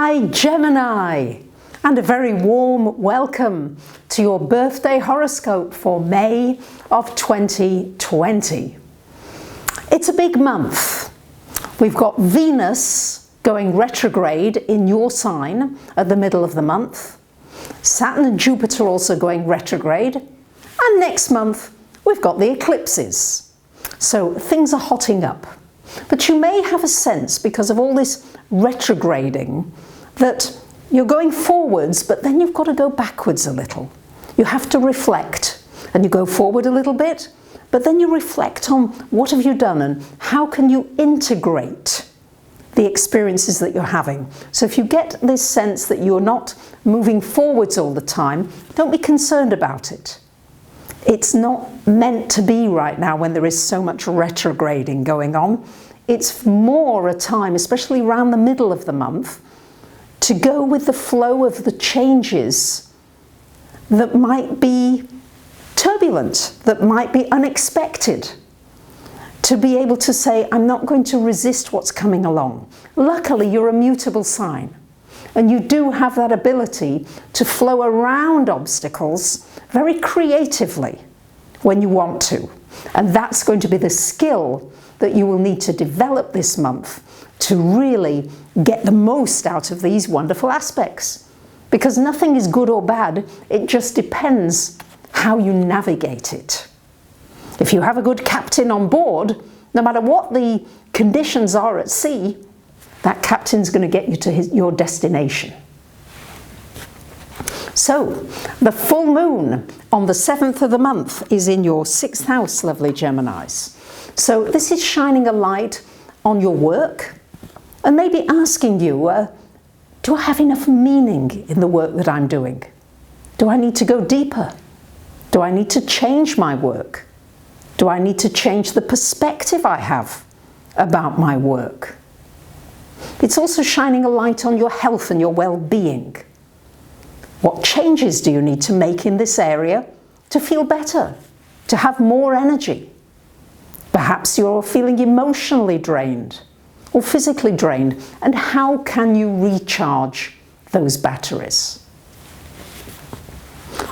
Hi Gemini, and a very warm welcome to your birthday horoscope for May of 2020. It's a big month. We've got Venus going retrograde in your sign at the middle of the month, Saturn and Jupiter also going retrograde, and next month we've got the eclipses. So things are hotting up. But you may have a sense, because of all this retrograding, that you're going forwards, but then you've got to go backwards a little. You have to reflect, and you go forward a little bit, but then you reflect on what have you done and how can you integrate the experiences that you're having. So if you get this sense that you're not moving forwards all the time, don't be concerned about it. It's not meant to be right now when there is so much retrograding going on. It's more a time, especially around the middle of the month, to go with the flow of the changes that might be turbulent, that might be unexpected. To be able to say, I'm not going to resist what's coming along. Luckily, you're a mutable sign, and you do have that ability to flow around obstacles very creatively when you want to. And that's going to be the skill that you will need to develop this month to really get the most out of these wonderful aspects. Because nothing is good or bad, it just depends how you navigate it. If you have a good captain on board, no matter what the conditions are at sea, that captain's going to get you to your destination. So, the full moon on the 7th of the month is in your 6th house, lovely Geminis. So this is shining a light on your work and maybe asking you, do I have enough meaning in the work that I'm doing? Do I need to go deeper? Do I need to change my work? Do I need to change the perspective I have about my work? It's also shining a light on your health and your well-being. What changes do you need to make in this area to feel better, to have more energy? Perhaps you're feeling emotionally drained or physically drained, and how can you recharge those batteries?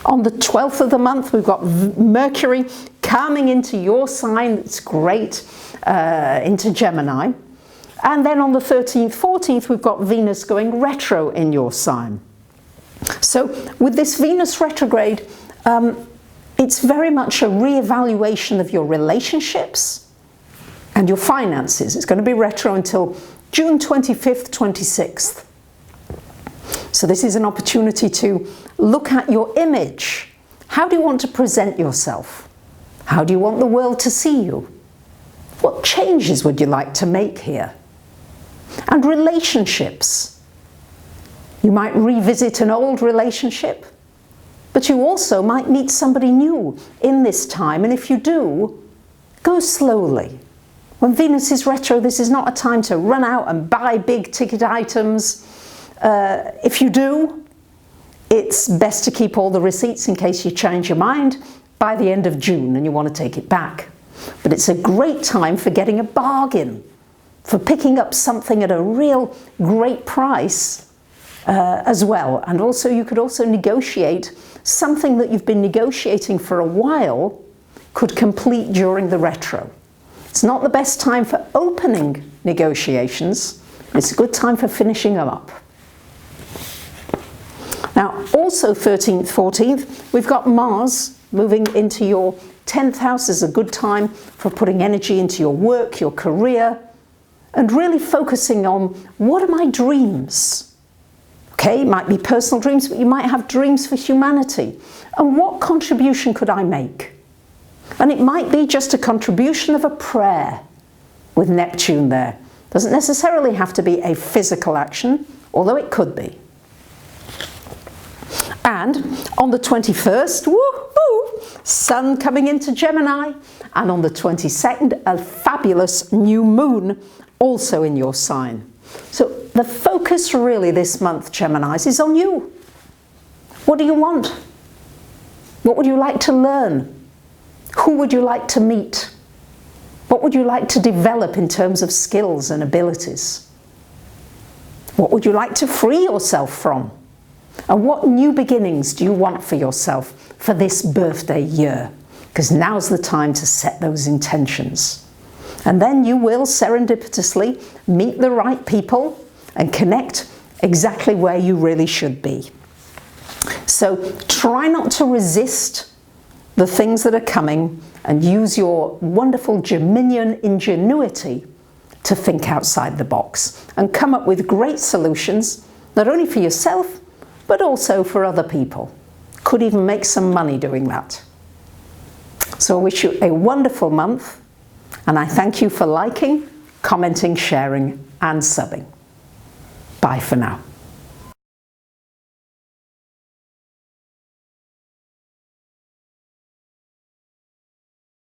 On the 12th of the month, we've got Mercury coming into your sign. It's great, into Gemini. And then on the 13th, 14th, we've got Venus going retro in your sign. So with this Venus retrograde, it's very much a re-evaluation of your relationships and your finances. It's going to be retro until June 25th, 26th. So this is an opportunity to look at your image. How do you want to present yourself? How do you want the world to see you? What changes would you like to make here? And relationships. You might revisit an old relationship, but you also might meet somebody new in this time. And if you do, go slowly. When Venus is retro, this is not a time to run out and buy big ticket items. If you do, it's best to keep all the receipts in case you change your mind by the end of June and you want to take it back. But it's a great time for getting a bargain, for picking up something at a real great price as well. And also you could also negotiate something that you've been negotiating for a while could complete during the retro. It's not the best time for opening negotiations. It's a good time for finishing them up. Now, also 13th, 14th, we've got Mars moving into your 10th house. Is a good time for putting energy into your work, your career, and really focusing on what are my dreams? Okay, it might be personal dreams, but you might have dreams for humanity. And what contribution could I make? And it might be just a contribution of a prayer with Neptune there. Doesn't necessarily have to be a physical action, although it could be. And on the 21st, woohoo, Sun coming into Gemini. And on the 22nd, a fabulous new moon also in your sign. So the focus really this month, Geminis, is on you. What do you want? What would you like to learn? Who would you like to meet? What would you like to develop in terms of skills and abilities? What would you like to free yourself from? And what new beginnings do you want for yourself for this birthday year? Because now's the time to set those intentions. And then you will serendipitously meet the right people and connect exactly where you really should be. So try not to resist the things that are coming and use your wonderful Geminian ingenuity to think outside the box and come up with great solutions, not only for yourself, but also for other people. Could even make some money doing that. So I wish you a wonderful month, and I thank you for liking, commenting, sharing, and subbing. Bye for now.